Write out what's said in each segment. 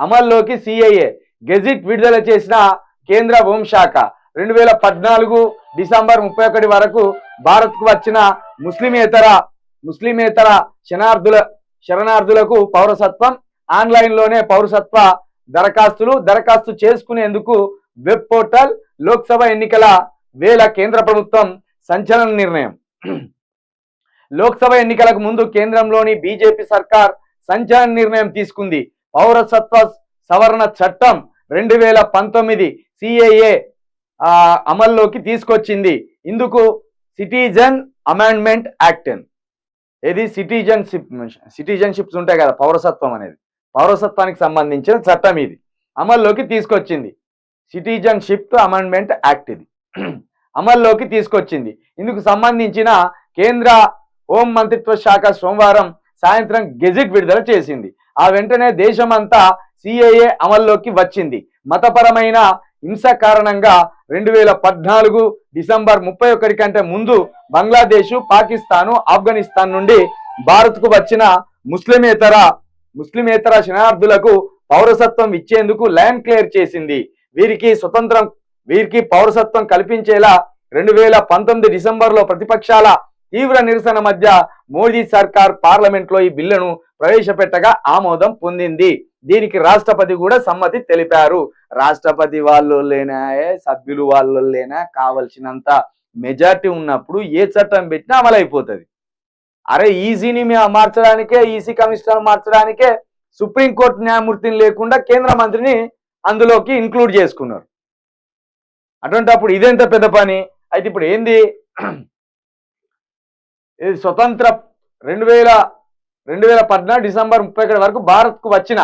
అమల్లోకి CIA gazette విడుదల చేసిన కేంద్ర హోంశాఖ 2014 డిసెంబర్ 31 వరకు భారత్కు వచ్చిన ముస్లిమేతర శరణార్థులకు పౌరసత్వం, ఆన్లైన్లోనే పౌరసత్వ దరఖాస్తు చేసుకునేందుకు వెబ్ పోర్టల్, లోక్సభ ఎన్నికల వేళ కేంద్ర ప్రభుత్వం సంచలన నిర్ణయం. లోక్సభ ఎన్నికలకు ముందు కేంద్రంలోని బీజేపీ సర్కార్ సంచలన నిర్ణయం తీసుకుంది. పౌరసత్వ సవరణ చట్టం 2019 సిఏఏ అమల్లోకి తీసుకొచ్చింది. ఇందుకు సిటిజన్ అమెండ్మెంట్ యాక్ట్, ఇది సిటిజన్షిప్స్ ఉంటాయి కదా, పౌరసత్వం అనేది, పౌరసత్వానికి సంబంధించిన చట్టం ఇది అమల్లోకి తీసుకొచ్చింది. సిటిజన్షిప్ అమెండ్మెంట్ యాక్ట్ ఇది అమల్లోకి తీసుకొచ్చింది. ఇందుకు సంబంధించిన కేంద్ర హోం మంత్రిత్వ శాఖ సోమవారం సాయంత్రం గెజిట్ విడుదల చేసింది. ఆ వెంటనే దేశమంతా సిఏఏ అమల్లోకి వచ్చింది. మతపరమైన హింస కారణంగా 2014 డిసెంబర్ 31 కంటే ముందు బంగ్లాదేశ్, పాకిస్తాను, ఆఫ్ఘనిస్తాన్ నుండి భారత్కు వచ్చిన ముస్లిమేతర శరణార్థులకు పౌరసత్వం ఇచ్చేందుకు లైన్ క్లియర్ చేసింది. వీరికి పౌరసత్వం కల్పించేలా 2019 డిసెంబర్లో ప్రతిపక్షాల తీవ్ర నిరసన మధ్య మోదీ సర్కార్ పార్లమెంట్లో ఈ బిల్లును ప్రవేశపెట్టగా ఆమోదం పొందింది. దీనికి రాష్ట్రపతి కూడా సమ్మతి తెలిపారు. రాష్ట్రపతి వాళ్ళోళ్ళేనా, సభ్యులు వాళ్ళోళ్ళేనా, కావలసినంత మెజార్టీ ఉన్నప్పుడు ఏ చట్టం పెట్టినా అమలైపోతుంది. అరే ఈసీని మార్చడానికే, ఈసీ కమిషనర్ మార్చడానికే సుప్రీంకోర్టు న్యాయమూర్తిని లేకుండా కేంద్ర మంత్రిని అందులోకి ఇంక్లూడ్ చేసుకున్నారు. అటువంటిప్పుడు ఇదెంత పెద్ద పని. అయితే ఇప్పుడు ఏంది, ఇది స్వతంత్ర 2014 డిసెంబర్ 31 వరకు భారత్కు వచ్చిన,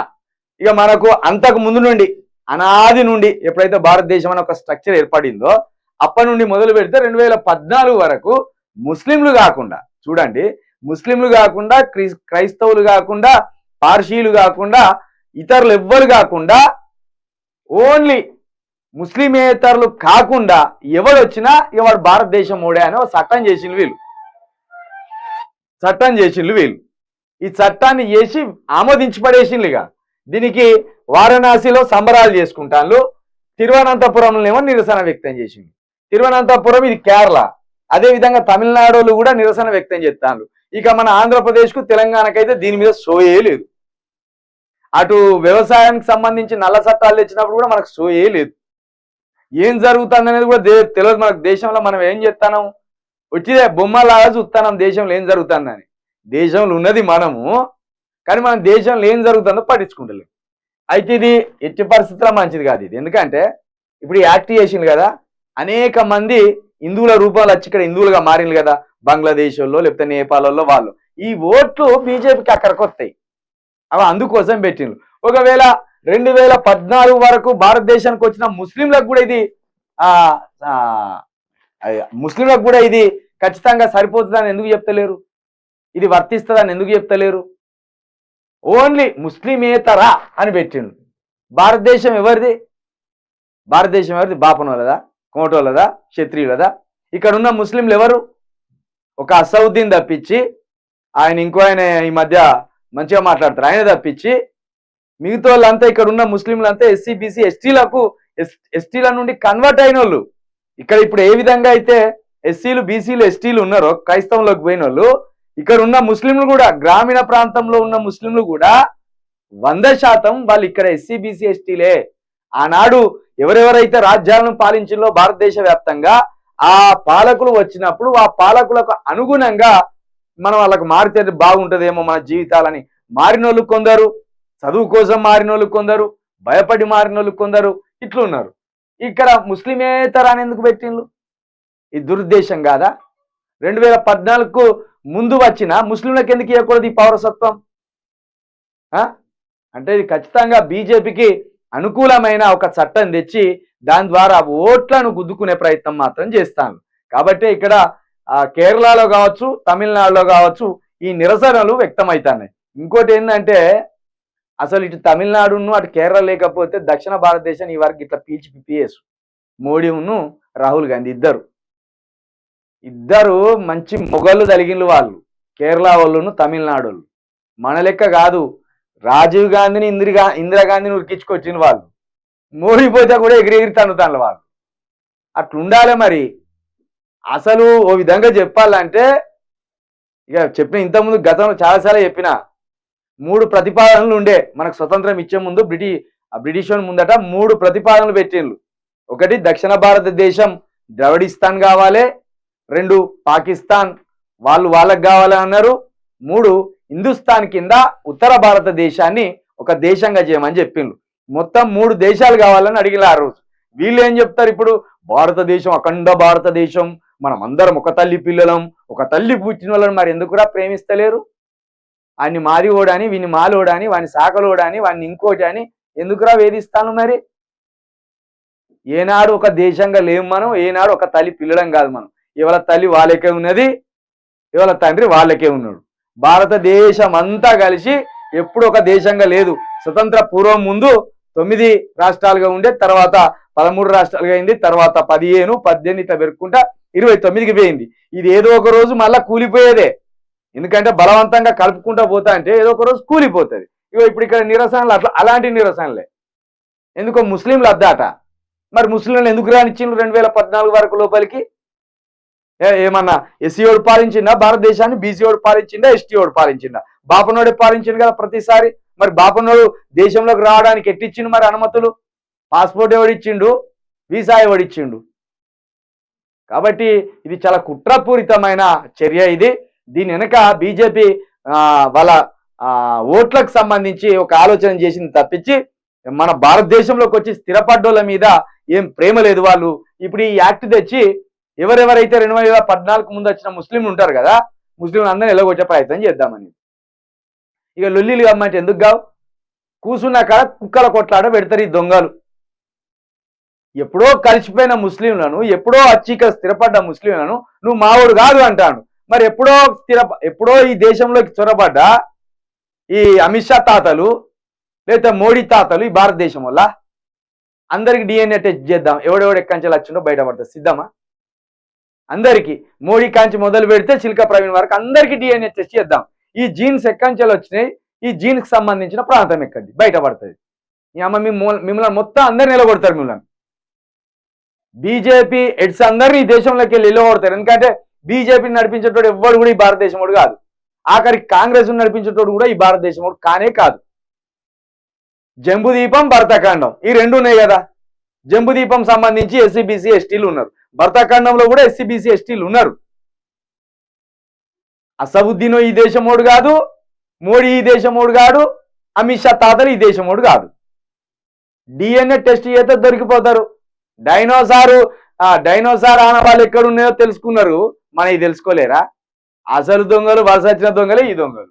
ఇక మనకు అంతకు ముందు నుండి అనాది నుండి ఎప్పుడైతే భారతదేశం అనే ఒక స్ట్రక్చర్ ఏర్పడిందో అప్పటి నుండి మొదలు పెడితే 2014 వరకు ముస్లింలు కాకుండా, చూడండి, ముస్లింలు కాకుండా, క్రైస్తవులు కాకుండా, పార్సీలు కాకుండా, ఇతరులు ఎవ్వరు కాకుండా, ఓన్లీ ముస్లిమేతరులు కాకుండా ఎవడు వచ్చినా వాడు భారతదేశం ఓడే అని చట్టం చేసిండ్రు వీళ్ళు. ఈ చట్టాన్ని చేసి ఆమోదించి పడేసిండ్రుగా. దీనికి వారణాసిలో సంబరాలు చేసుకుంటాను, తిరువనంతపురంలో ఏమో నిరసన వ్యక్తం చేసింది. తిరువనంతపురం ఇది కేరళ, అదేవిధంగా తమిళనాడులో కూడా నిరసన వ్యక్తం చేస్తాను. ఇక మన ఆంధ్రప్రదేశ్కు, తెలంగాణకైతే దీని మీద సోయే లేదు. అటు వ్యవసాయానికి సంబంధించి నల్ల చట్టాలు తెచ్చినప్పుడు కూడా మనకు సోయే లేదు. ఏం జరుగుతుంది అనేది కూడా తెలియదు మనకు. దేశంలో మనం ఏం చేస్తాను, వచ్చిదే బొమ్మలాగా చూస్తాం దేశంలో ఏం జరుగుతుందని. దేశంలో ఉన్నది మనము, కానీ మన దేశంలో ఏం జరుగుతుందో పట్టించుకుంటలేము. అయితే ఇది ఎట్టి పరిస్థితుల్లో మంచిది కాదు ఇది. ఎందుకంటే ఇప్పుడు ఈ యాక్ట్ చేసింది కదా, అనేక మంది హిందువుల రూపాలు వచ్చి ఇక్కడ హిందువులుగా మారింది కదా, బంగ్లాదేశ్లో లేకపోతే నేపాల్లో. వాళ్ళు ఈ ఓట్లు బీజేపీకి అక్కడికి వస్తాయి, అవి అందుకోసం పెట్టిండ్రు. ఒకవేళ 2014 వరకు భారతదేశానికి వచ్చిన ముస్లింలకు కూడా ఇది ఖచ్చితంగా సరిపోతుందని ఎందుకు చెప్తలేరు, ఇది వర్తిస్తుందని ఎందుకు చెప్తలేరు? ఓన్లీ ముస్లిమేతర అని పెట్టిండు. భారతదేశం ఎవరిది? బాపనోళ్ళదా, కోటోళ్ళదా, క్షత్రియులదా? ఇక్కడ ఉన్న ముస్లింలు ఎవరు? ఒక అసౌద్దీన్ తప్పించి, ఆయన ఈ మధ్య మంచిగా మాట్లాడతారు, ఆయన తప్పించి మిగతా వాళ్ళంతా, ఇక్కడ ఉన్న ముస్లింలంతా ఎస్సీ, బీసీ, ఎస్టీల నుండి కన్వర్ట్ అయిన వాళ్ళు. ఇక్కడ ఇప్పుడు ఏ విధంగా అయితే ఎస్సీలు, బీసీలు, ఎస్టీలు ఉన్నారో క్రైస్తవంలోకి పోయిన వాళ్ళు, ఇక్కడ ఉన్న ముస్లింలు కూడా, గ్రామీణ ప్రాంతంలో ఉన్న ముస్లింలు కూడా 100% వాళ్ళు ఇక్కడ ఎస్సీ, బీసీ, ఎస్టీలే. ఆనాడు ఎవరెవరైతే రాజ్యాలను పాలించిందో భారతదేశ వ్యాప్తంగా, ఆ పాలకులు వచ్చినప్పుడు ఆ పాలకులకు అనుగుణంగా మనం వాళ్ళకు మారితే బాగుంటుందేమో మన జీవితాలని మారినోళ్ళు కొందరు, చదువు కోసం మారినోళ్ళు కొందరు, భయపడి మారినోళ్ళు కొందరు, ఇట్లున్నారు. ఇక్కడ ముస్లిమేతర అని ఎందుకు పెట్టిండ్రు? ఈ దురుద్దేశం కాదా? 2014కు ముందు వచ్చిన ముస్లింలకు ఎందుకు ఇవ్వకూడదు ఈ పౌరసత్వం? అంటే ఇది ఖచ్చితంగా బీజేపీకి అనుకూలమైన ఒక చట్టం తెచ్చి దాని ద్వారా ఓట్లను గుద్దుకునే ప్రయత్నం మాత్రం చేస్తాను. కాబట్టి ఇక్కడ కేరళలో కావచ్చు, తమిళనాడులో కావచ్చు ఈ నిరసనలు వ్యక్తమవుతున్నాయి. ఇంకోటి ఏంటంటే, అసలు ఇటు తమిళనాడును అటు కేరళ లేకపోతే దక్షిణ భారతదేశాన్ని ఈ వరకు ఇట్లా పీల్చి పిపిఎస్ మోడీను రాహుల్ గాంధీ ఇద్దరు మంచి మొగళ్ళు తలిగిన వాళ్ళు, కేరళ వాళ్ళను తమిళనాడు వాళ్ళు. మన లెక్క కాదు, రాజీవ్ గాంధీని ఇందిరాగాంధీని ఉరికించుకొచ్చిన వాళ్ళు, మోడీ పోతే కూడా ఎగిరి ఎగిరి తన్నుతాను వాళ్ళు. అట్లుండాలి మరి. అసలు ఓ విధంగా చెప్పాలంటే, ఇక చెప్పిన ఇంతకుముందు గతంలో చాలాసార్లు చెప్పిన 3 ప్రతిపాదనలు ఉండే మనకు స్వతంత్రం ఇచ్చే ముందు. బ్రిటిష్ ముందట 3 ప్రతిపాదనలు పెట్టిండ్రు. ఒకటి దక్షిణ భారతదేశం ద్రవిడిస్తాన్ కావాలి, 2 పాకిస్తాన్ వాళ్ళకి కావాలి అన్నారు, 3 హిందుస్థాన్ కింద ఉత్తర భారతదేశాన్ని ఒక దేశంగా చేయమని చెప్పిండ్రు. మొత్తం 3 దేశాలు కావాలని అడిగిన ఆ రోజు. వీళ్ళు ఏం చెప్తారు ఇప్పుడు, భారతదేశం అఖండ భారతదేశం, మనం అందరం ఒక తల్లి పిల్లలం, ఒక తల్లి పుట్టిన వాళ్ళని మరి ఎందుకురా ప్రేమిస్తలేరు? వాడిని మాది ఓడని, వీని మాలోడని, వాడిని శాఖలోడని, వాడిని ఇంకోటి అని ఎందుకురా వేధిస్తాను మరి? ఏనాడు ఒక దేశంగా లేము మనం, ఏనాడు ఒక తల్లి పిల్లడం కాదు మనం. ఇవాళ తల్లి వాళ్ళకే ఉన్నది, ఇవాళ తండ్రి వాళ్ళకే ఉన్నాడు. భారతదేశం అంతా కలిసి ఎప్పుడు ఒక దేశంగా లేదు. స్వతంత్ర పూర్వం ముందు 9 రాష్ట్రాలుగా ఉండే, తర్వాత 13 రాష్ట్రాలుగా అయింది, తర్వాత 15, 18 ఇట్లా పెరుక్కుంటా 29కి పోయింది. ఇది ఏదో ఒక రోజు మళ్ళా కూలిపోయేదే. ఎందుకంటే బలవంతంగా కలుపుకుంటా పోతా అంటే ఏదో ఒక రోజు కూలిపోతుంది. ఇప్పుడు ఇక్కడ నిరసనలు అలాంటి నిరసనలే. ఎందుకో ముస్లింలు అద్దాట, మరి ముస్లింలు ఎందుకు రానిచ్చిండ్రు 2014 వరకు లోపలికి? ఏమన్నా ఎస్సీ ఓడు పాలించిందా భారతదేశాన్ని? బీసీ ఓడు పాలించిందా? ఎస్టీ ఓడు పాలించిందా? బాపనోడే పాలించిండు కదా ప్రతిసారి. మరి బాపనోడు దేశంలోకి రావడానికి ఎట్టిచ్చిండు మరి అనుమతులు? పాస్పోర్ట్ ఎవడిచ్చిండు? వీసా ఎవడిచ్చిండు? కాబట్టి ఇది చాలా కుట్రపూరితమైన చర్య ఇది. దీని వెనక బీజేపీ వాళ్ళ ఓట్లకు సంబంధించి ఒక ఆలోచన చేసింది తప్పించి మన భారతదేశంలోకి వచ్చి స్థిరపడ్డోళ్ళ మీద ఏం ప్రేమ లేదు. వాళ్ళు ఇప్పుడు ఈ యాక్ట్ తెచ్చి ఎవరెవరైతే 2014 ముందు వచ్చిన ముస్లింలు ఉంటారు కదా, ముస్లింలు అందరినీ ఎలాగొచ్చే ప్రయత్నం చేద్దామని. ఇక లొల్లిలు అమ్మంటే ఎందుకు కావు? కూసున్న కాడ కుక్కల కొట్లాట పెడతారు ఈ దొంగలు. ఎప్పుడో కలిసిపోయిన ముస్లింలను, ఎప్పుడో అచ్చిక స్థిరపడ్డ ముస్లింలను నువ్వు మావోడు కాదు అంటాను. మరి ఎప్పుడో ఈ దేశంలోకి చొరబడ్డ ఈ అమిత్ షా తాతలు లేదా మోడీ తాతలు ఈ భారతదేశం వల్ల అందరికి డిఎన్ఏ టెస్ట్ చేద్దాం, ఎవడెవడు ఎక్కంచెలు వచ్చిండో బయటపడతా. సిద్ధమా? అందరికీ మోడీ కాంచి మొదలు పెడితే చిల్క ప్రవీణ్ వరకు అందరికీ డిఎన్ఏ టెస్ట్ చేద్దాం. ఈ జీన్స్ ఎక్కంచెలు వచ్చినాయి, ఈ జీన్కి సంబంధించిన ప్రాంతం ఎక్కడి బయటపడుతుంది. ఈ అమ్మ మిమ్మల్ని మొత్తం అందరు నిలబడతారు. మిమ్మల్ని బీజేపీ ఎడ్స్ అందరినీ ఈ దేశంలోకి వెళ్ళి నిలబడతారు. ఎందుకంటే బీజేపీని నడిపించేటోడు ఎవ్వడు కూడా ఈ భారతదేశం వాడు కాదు. ఆఖరికి కాంగ్రెస్ నడిపించేటోడు కూడా ఈ భారతదేశం వాడు కానే కాదు. జంబుదీపం, భరతఖండం ఈ 2 ఉన్నాయి కదా. జంబుదీపం సంబంధించి ఎస్సీ బీసీ ఎస్టీలు ఉన్నారు, భరతఖండంలో కూడా ఎస్సీ బీసీ ఎస్టీలు ఉన్నారు. అసదుద్దీన్ ఈ దేశమోడు కాదు, మోడీ ఈ దేశమోడు కాదు, అమిత్ షా తాతలు ఈ దేశమోడు కాదు. డిఎన్ఏ టెస్ట్ చేస్తే దొరికిపోతారు. డైనోసార్ ఆనవాళ్ళు ఎక్కడున్నాయో తెలుసుకున్నారు, మనకి తెలుసుకోలేరా? అసలు దొంగలు వలస వచ్చిన దొంగలే ఈ దొంగలు.